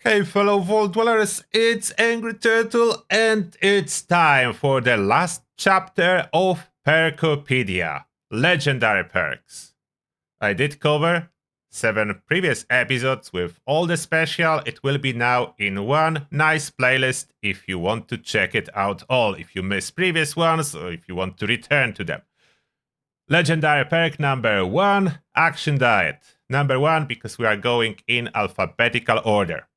Hey fellow Vault Dwellers, it's Angry Turtle and it's time for the last chapter of Perkopedia, Legendary Perks. I did cover 7 previous episodes with all the special. It will be now in one nice playlist if you want to check it out all, if you missed previous ones or if you want to return to them. Legendary perk number 1, Action Diet. Number 1 because we are going in alphabetical order.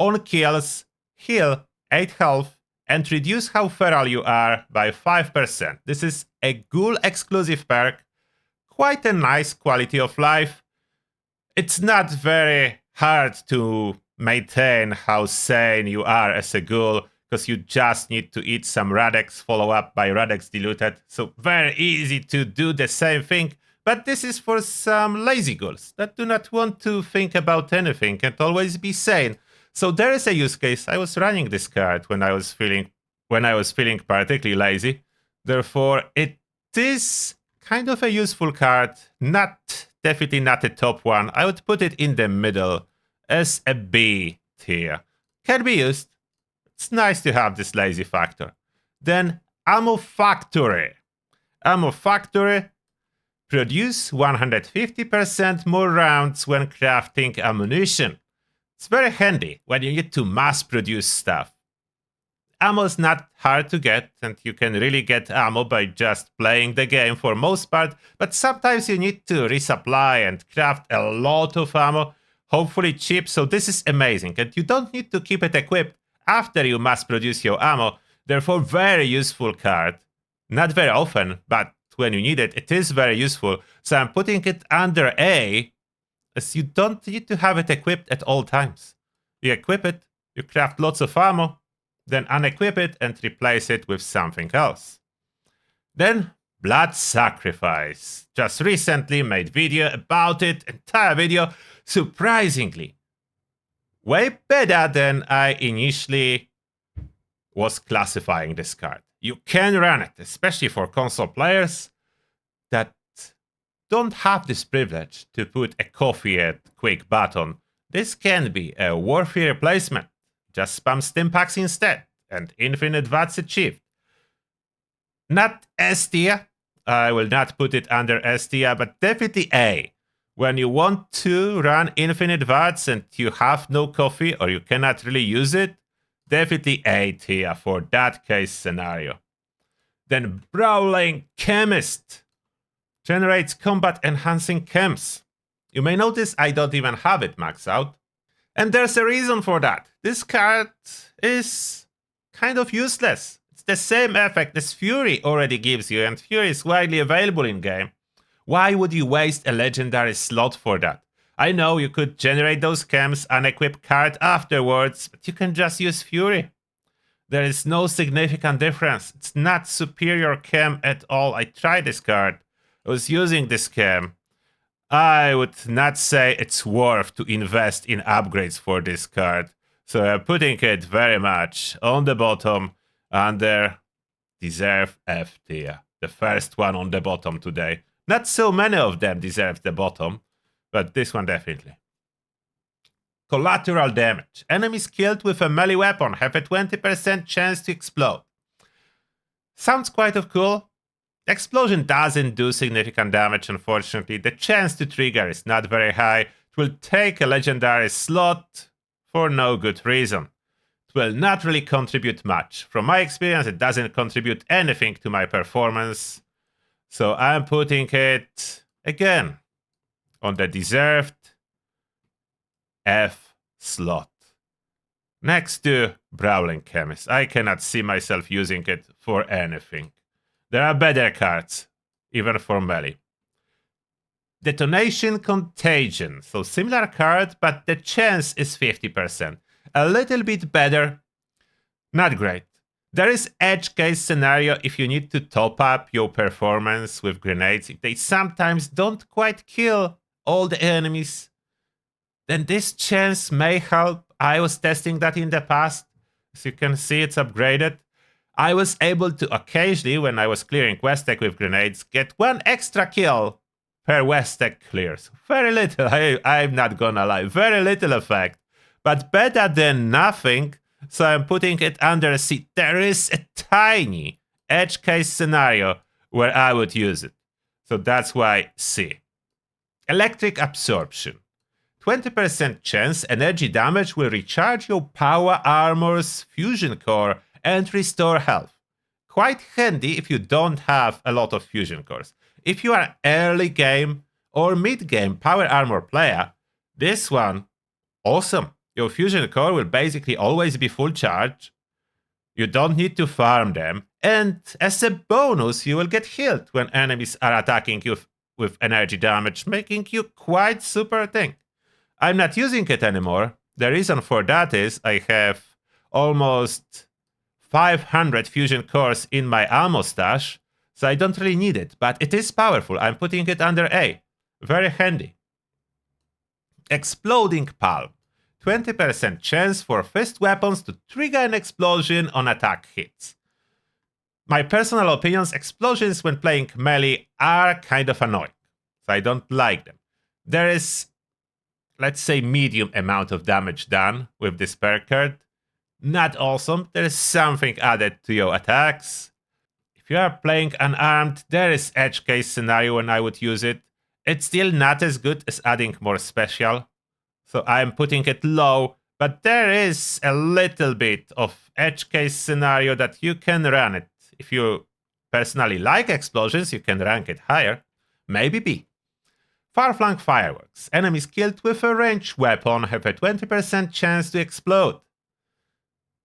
On kills, heal 8 health and reduce how feral you are by 5%. This is a ghoul exclusive perk. Quite a nice quality of life. It's not very hard to maintain how sane you are as a ghoul, because you just need to eat some Radex, follow up by Radex diluted. So very easy to do the same thing. But this is for some lazy ghouls that do not want to think about anything and always be sane. So there is a use case. I was running this card when I was feeling particularly lazy. Therefore, it is kind of a useful card. Definitely not a top one. I would put it in the middle as a B tier. Can be used. It's nice to have this lazy factor. Then Ammo Factory. Ammo Factory. Produce 150% more rounds when crafting ammunition. It's very handy when you need to mass produce stuff. Ammo is not hard to get, and you can really get ammo by just playing the game for most part, but sometimes you need to resupply and craft a lot of ammo, hopefully cheap, so this is amazing. And you don't need to keep it equipped after you mass produce your ammo, therefore very useful card. Not very often, but when you need it, it is very useful. So I'm putting it under A, as you don't need to have it equipped at all times. You equip it, you craft lots of ammo, then unequip it and replace it with something else. Then Blood Sacrifice. Just recently made video about it, entire video, surprisingly way better than I initially was classifying this card. You can run it, especially for console players that don't have this privilege to put a coffee and quick button. This can be a worthy replacement. Just spam stim packs instead, and infinite VATs achieved. Not S tier. I will not put it under S tier, but definitely A. When you want to run infinite VATs and you have no coffee or you cannot really use it, definitely A tier for that case scenario. Then Brawling Chemist. Generates combat enhancing chems. You may notice I don't even have it maxed out. And there's a reason for that. This card is kind of useless. It's the same effect as Fury already gives you, and Fury is widely available in game. Why would you waste a legendary slot for that? I know you could generate those chems, unequip card afterwards, but you can just use Fury. There is no significant difference. It's not superior chem at all. I tried this card. I was using this chem. I would not say it's worth to invest in upgrades for this card. So I'm putting it very much on the bottom under Deserve F tier. The first one on the bottom today. Not so many of them deserve the bottom, but this one definitely. Collateral damage. Enemies killed with a melee weapon have a 20% chance to explode. Sounds quite cool. Explosion doesn't do significant damage, unfortunately. The chance to trigger is not very high. It will take a legendary slot for no good reason. It will not really contribute much. From my experience, it doesn't contribute anything to my performance. So I'm putting it, again, on the deserved F slot. Next to Brawling Chemist. I cannot see myself using it for anything. There are better cards, even for melee. Detonation, Contagion. So similar card, but the chance is 50%. A little bit better. Not great. There is edge case scenario if you need to top up your performance with grenades. If they sometimes don't quite kill all the enemies, then this chance may help. I was testing that in the past. As you can see, it's upgraded. I was able to occasionally, when I was clearing West Tech with grenades, get 1 extra kill per West Tech clears. Very little, I'm not gonna lie, very little effect. but better than nothing, so I'm putting it under C. There is a tiny edge case scenario where I would use it. So that's why C. Electric Absorption. 20% chance energy damage will recharge your power armor's fusion core and restore health. Quite handy if you don't have a lot of fusion cores. If you are early game or mid game power armor player, this one, awesome. Your fusion core will basically always be full charge. You don't need to farm them. And as a bonus, you will get healed when enemies are attacking you with energy damage, making you quite super tank. I'm not using it anymore. The reason for that is I have almost 500 fusion cores in my ammo stash, so I don't really need it, but it is powerful. I'm putting it under A. Very handy. Exploding Palm. 20% chance for fist weapons to trigger an explosion on attack hits. My personal opinions, explosions when playing melee are kind of annoying, so I don't like them. There is, let's say, medium amount of damage done with this perk card. Not awesome. There is something added to your attacks. If you are playing unarmed, there is edge case scenario when I would use it. It's still not as good as adding more special, so I'm putting it low, but there is a little bit of edge case scenario that you can run it. If you personally like explosions, you can rank it higher. Maybe B. Far-Flung Fireworks. Enemies killed with a ranged weapon have a 20% chance to explode.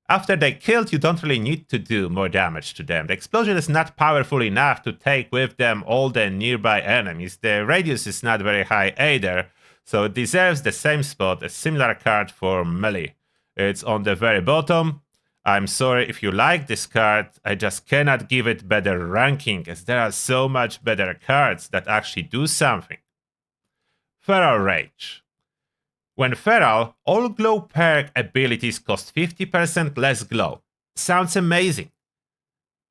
After they killed, you don't really need to do more damage to them. The explosion is not powerful enough to take with them all the nearby enemies. The radius is not very high either, so it deserves the same spot as similar card for melee. It's on the very bottom. I'm sorry if you like this card, I just cannot give it better ranking as there are so much better cards that actually do something. Feral Rage. When feral, all glow perk abilities cost 50% less glow. Sounds amazing.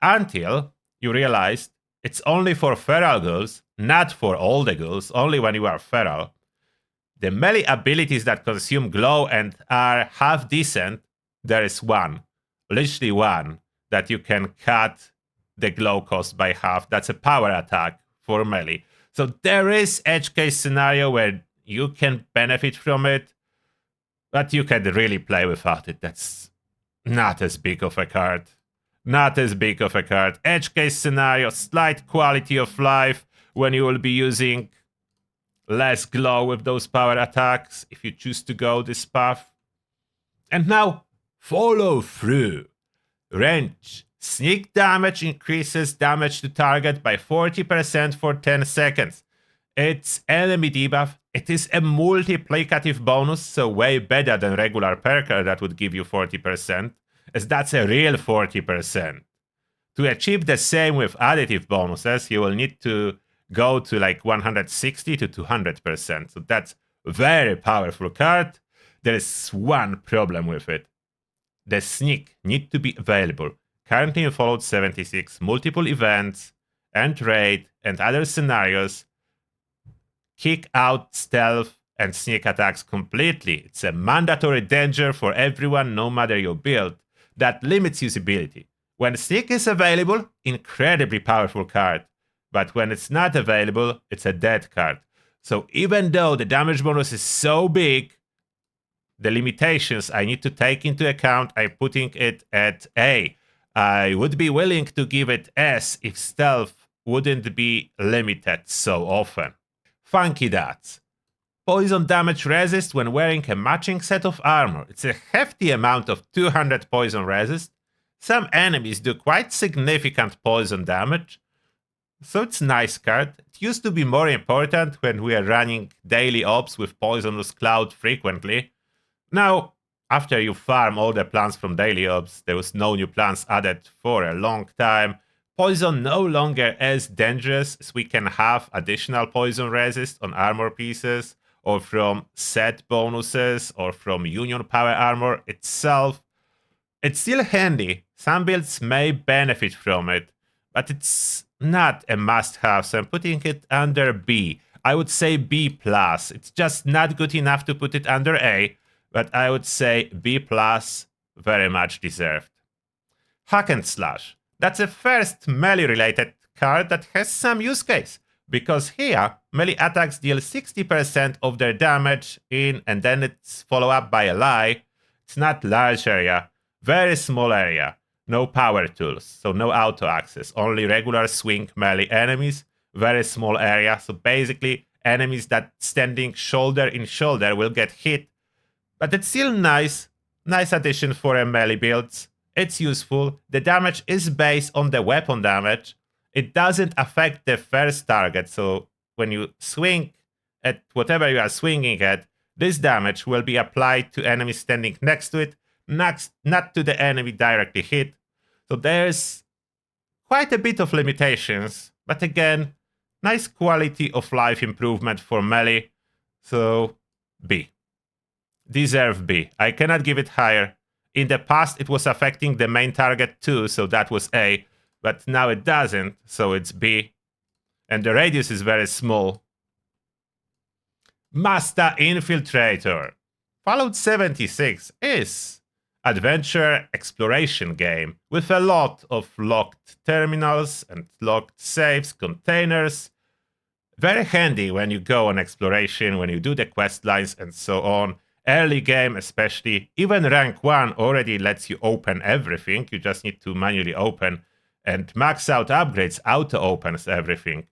Until you realize it's only for feral ghouls, not for all the ghouls, only when you are feral. The melee abilities that consume glow and are half decent, there is one, literally one, that you can cut the glow cost by half. That's a power attack for melee. So there is edge case scenario where you can benefit from it, but you can really play without it. That's not as big of a card. Not as big of a card. Edge case scenario, slight quality of life when you will be using less glow with those power attacks if you choose to go this path. And now, follow through. Range. Sneak damage increases damage to target by 40% for 10 seconds. It's enemy debuff. It is a multiplicative bonus, so way better than regular perker that would give you 40%, as that's a real 40%. To achieve the same with additive bonuses, you will need to go to like 160 to 200%. So that's a very powerful card. There is one problem with it. The sneak need to be available. Currently in Fallout 76, multiple events and raid and other scenarios kick out stealth and sneak attacks completely. It's a mandatory danger for everyone, no matter your build. That limits usability. When sneak is available, incredibly powerful card. But when it's not available, it's a dead card. So even though the damage bonus is so big, the limitations I need to take into account, I'm putting it at A. I would be willing to give it S if stealth wouldn't be limited so often. Funky Dots. Poison damage resist when wearing a matching set of armor. It's a hefty amount of 200 poison resist. Some enemies do quite significant poison damage, so it's a nice card. It used to be more important when we are running daily ops with Poisonous Cloud frequently. Now, after you farm all the plants from daily ops, there was no new plants added for a long time. Poison no longer as dangerous, as we can have additional poison resist on armor pieces, or from set bonuses, or from Union Power Armor itself. It's still handy. Some builds may benefit from it, but it's not a must-have, so I'm putting it under B. I would say B+. It's just not good enough to put it under A, but I would say B+, very much deserved. Hack and Slash. That's the first melee-related card that has some use case, because here, melee attacks deal 60% of their damage in, and then it's followed up by a lie. It's not large area, very small area, no power tools, so no auto access, only regular swing melee enemies, very small area, so basically enemies that standing shoulder in shoulder will get hit, but it's still nice addition for a melee builds. It's useful. The damage is based on the weapon damage. It doesn't affect the first target, so when you swing at whatever you are swinging at, this damage will be applied to enemies standing next to it, not to the enemy directly hit. So there's quite a bit of limitations, but again, nice quality of life improvement for melee, so B. Deserve B. I cannot give it higher. In the past, it was affecting the main target too, so that was A, but now it doesn't, so it's B. And the radius is very small. Master Infiltrator. Fallout 76 is adventure exploration game with a lot of locked terminals and locked saves, containers. Very handy when you go on exploration, when you do the quest lines and so on. Early game especially, even rank 1 already lets you open everything, you just need to manually open, and max out upgrades auto opens everything.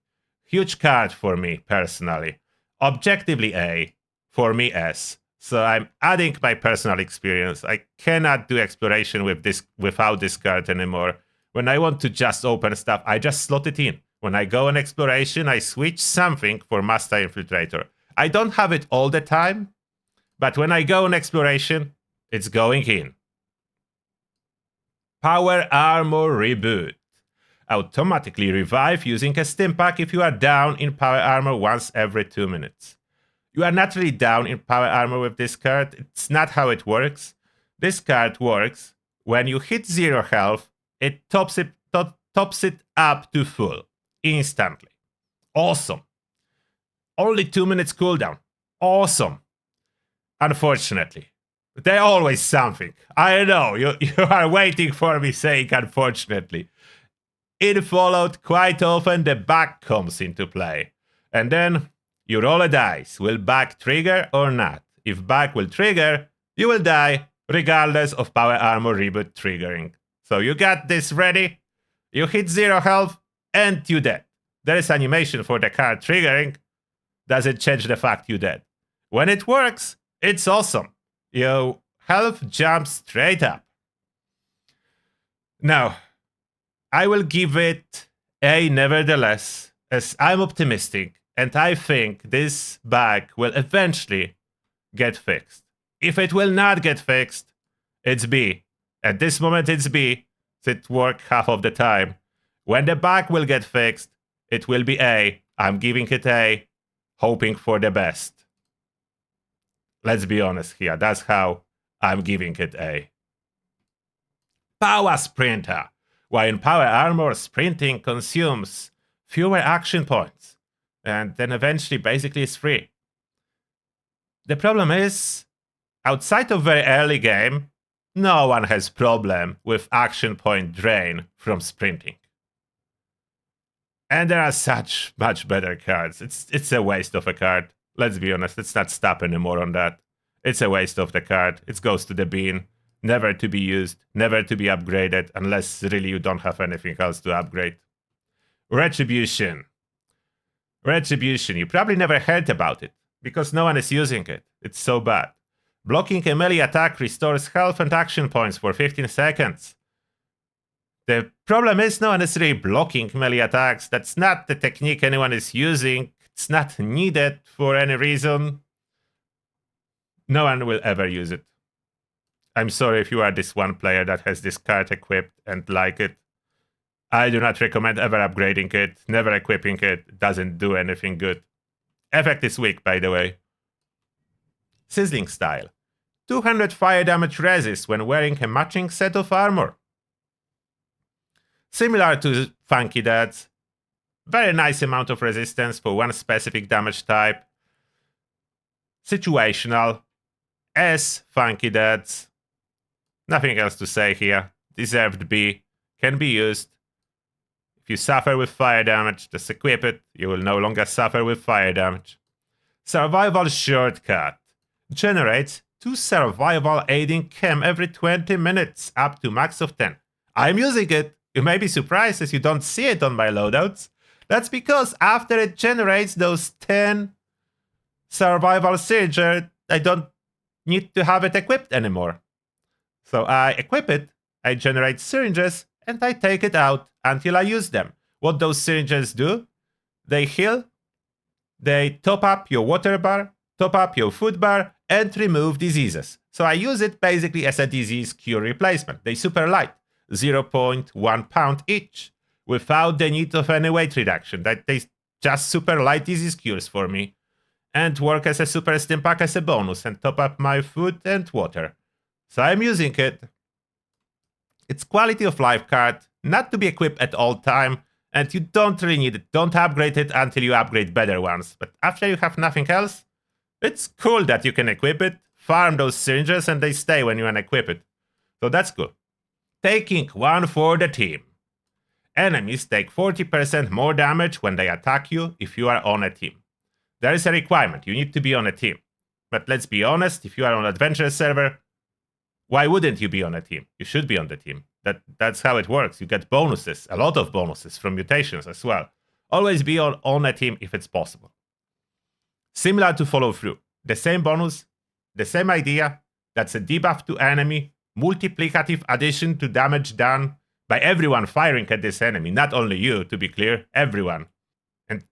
Huge card for me personally. Objectively A, for me S. So I'm adding my personal experience. I cannot do exploration with this without this card anymore. When I want to just open stuff, I just slot it in. When I go on exploration, I switch something for Master Infiltrator. I don't have it all the time, but when I go on exploration, it's going in. Power Armor Reboot. Automatically revive using a stim pack if you are down in power armor once every 2 minutes. You are not really down in power armor with this card. It's not how it works. This card works when you hit 0 health, it tops it up to full instantly. Awesome. Only 2 minutes cooldown. Awesome. Unfortunately, there's always something. I know, you are waiting for me saying unfortunately. In Fallout, quite often the bug comes into play. And then you roll a dice. Will bug trigger or not? If bug will trigger, you will die regardless of power armor reboot triggering. So you got this ready, you hit 0 health, and you dead. There is animation for the card triggering. Doesn't change the fact you dead. When it works, it's awesome. Your health jumps straight up. Now, I will give it A nevertheless, as I'm optimistic, and I think this bug will eventually get fixed. If it will not get fixed, it's B. At this moment, it's B. It works half of the time. When the bug will get fixed, it will be A. I'm giving it A, hoping for the best. Let's be honest here, that's how I'm giving it A. Power Sprinter. While in Power Armor, sprinting consumes fewer action points, and then eventually basically is free. The problem is, outside of very early game, no one has problem with action point drain from sprinting. And there are such much better cards. It's a waste of a card. Let's be honest, let's not stop anymore on that. It's a waste of the card. It goes to the bin. Never to be used, never to be upgraded, unless really you don't have anything else to upgrade. Retribution. Retribution, you probably never heard about it, because no one is using it. It's so bad. Blocking a melee attack restores health and action points for 15 seconds. The problem is no one is really blocking melee attacks. That's not the technique anyone is using. It's not needed for any reason. No one will ever use it. I'm sorry if you are this one player that has this card equipped and like it. I do not recommend ever upgrading it, never equipping it. It doesn't do anything good. Effect is weak, by the way. Sizzling style. 200 fire damage resist when wearing a matching set of armor. Similar to Funky Dad's. Very nice amount of resistance for one specific damage type. Situational. S, funky dads. Nothing else to say here. Deserved B. Can be used. If you suffer with fire damage, just equip it. You will no longer suffer with fire damage. Survival shortcut. Generates 2 survival aiding chem every 20 minutes, up to max of 10. I'm using it. You may be surprised as you don't see it on my loadouts. That's because after it generates those 10 survival syringes, I don't need to have it equipped anymore. So I equip it, I generate syringes, and I take it out until I use them. What those syringes do? They heal, they top up your water bar, top up your food bar, and remove diseases. So I use it basically as a disease cure replacement. They're super light, 0.1 pound each, without the need of any weight reduction. They just super light disease cures for me, and work as a super stim pack as a bonus, and top up my food and water. So I'm using it. It's quality of life card, not to be equipped at all time, and you don't really need it. Don't upgrade it until you upgrade better ones. But after you have nothing else, it's cool that you can equip it, farm those syringes, and they stay when you unequip it. So that's cool. Taking 1 for the team. Enemies take 40% more damage when they attack you if you are on a team. There is a requirement, you need to be on a team. But let's be honest, if you are on an adventure server, why wouldn't you be on a team? You should be on the team. That's how it works. You get bonuses, a lot of bonuses from mutations as well. Always be on a team if it's possible. Similar to follow through. The same bonus, the same idea. That's a debuff to enemy, multiplicative addition to damage done by everyone firing at this enemy. Not only you, to be clear, everyone. And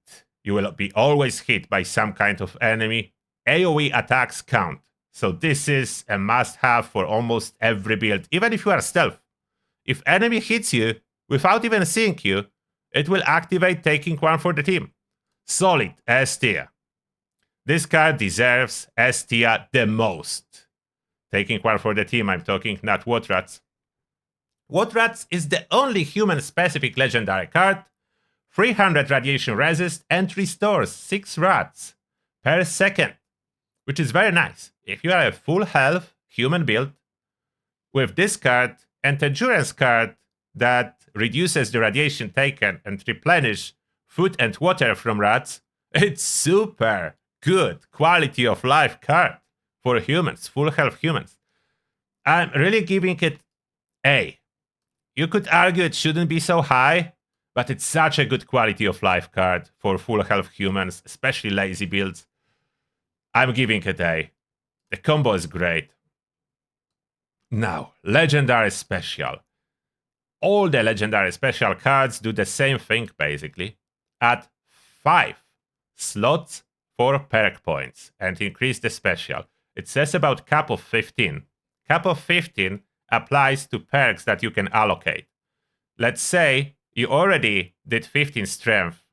you will be always hit by some kind of enemy. AoE attacks count. So this is a must-have for almost every build, even if you are stealth. If enemy hits you without even seeing you, it will activate taking 1 for the team. Solid S tier. This card deserves S tier the most. Taking 1 for the team, I'm talking, not What Rats. What Rats is the only human-specific legendary card. 300 radiation resist and restores 6 rats per second, which is very nice. If you are a full health human build with this card and endurance card that reduces the radiation taken and replenish food and water from rats, it's super good quality of life card for humans, full health humans. I'm really giving it A. You could argue it shouldn't be so high, but it's such a good quality of life card for full health humans, especially lazy builds. I'm giving it A. The combo is great. Now, Legendary Special. All the Legendary Special cards do the same thing, basically. Add 5 slots for perk points and increase the special. It says about cap of 15. Cap of 15 applies to perks that you can allocate. Let's say you already did 15 strength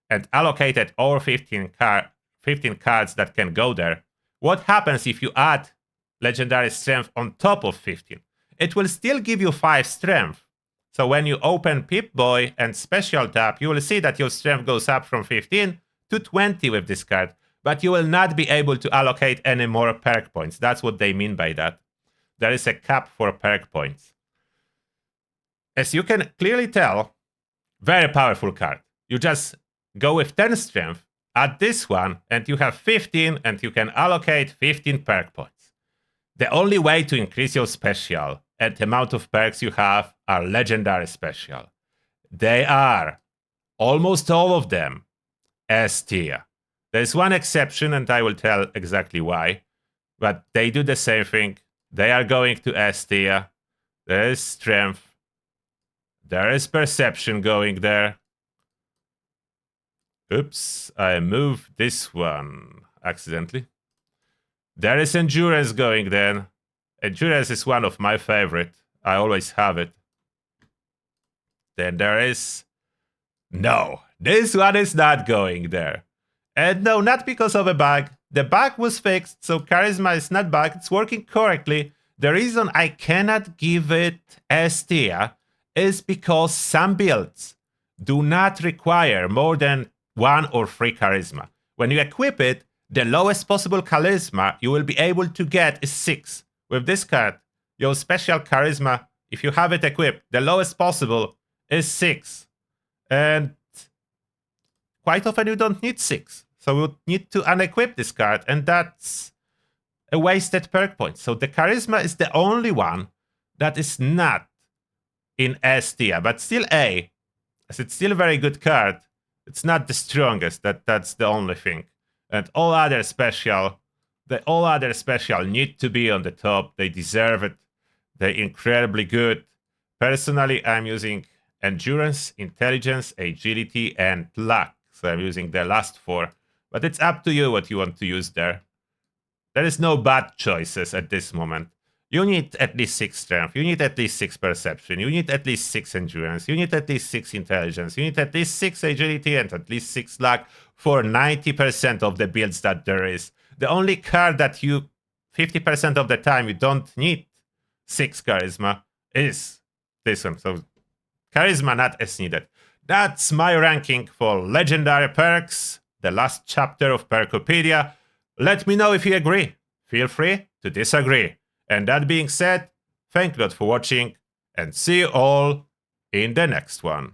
and allocated all 15 cards that can go there. What happens if you add legendary strength on top of 15? It will still give you 5 strength. So when you open Pip-Boy and special tap, you will see that your strength goes up from 15 to 20 with this card. But you will not be able to allocate any more perk points. That's what they mean by that. There is a cap for perk points. As you can clearly tell, very powerful card. You just go with 10 strength, add this one, and you have 15, and you can allocate 15 perk points. The only way to increase your special and the amount of perks you have are legendary special. They are, almost all of them, S tier. There's one exception, and I will tell exactly why, but they do the same thing. They are going to S tier. There is strength. There is perception going there. Oops, I moved this one accidentally. There is endurance going there. Endurance is one of my favorite. I always have it. Then there is... No, this one is not going there. And no, not because of a bug. The bug was fixed, so Charisma is not bugged. It's working correctly. The reason I cannot give it S tier is because some builds do not require more than 1 or 3 Charisma. When you equip it, the lowest possible charisma you will be able to get is 6. With this card, your special charisma, if you have it equipped, the lowest possible is 6. And quite often you don't need 6. So you need to unequip this card, and that's a wasted perk point. So the charisma is the only one that is not in S tier, but still A, as it's still a very good card. It's not the strongest, that's the only thing. And all other special need to be on the top. They deserve it. They're incredibly good. Personally, I'm using endurance, intelligence, agility, and luck. So I'm using the last 4. But it's up to you what you want to use there. There is no bad choices at this moment. You need at least 6 strength, you need at least 6 perception, you need at least 6 endurance, you need at least 6 intelligence, you need at least 6 agility and at least 6 luck for 90% of the builds that there is. The only card that you 50% of the time you don't need 6 charisma is this one. So charisma not as needed. That's my ranking for legendary perks, the last chapter of Perkopedia. Let me know if you agree. Feel free to disagree. And that being said, thank you a lot for watching, and see you all in the next one.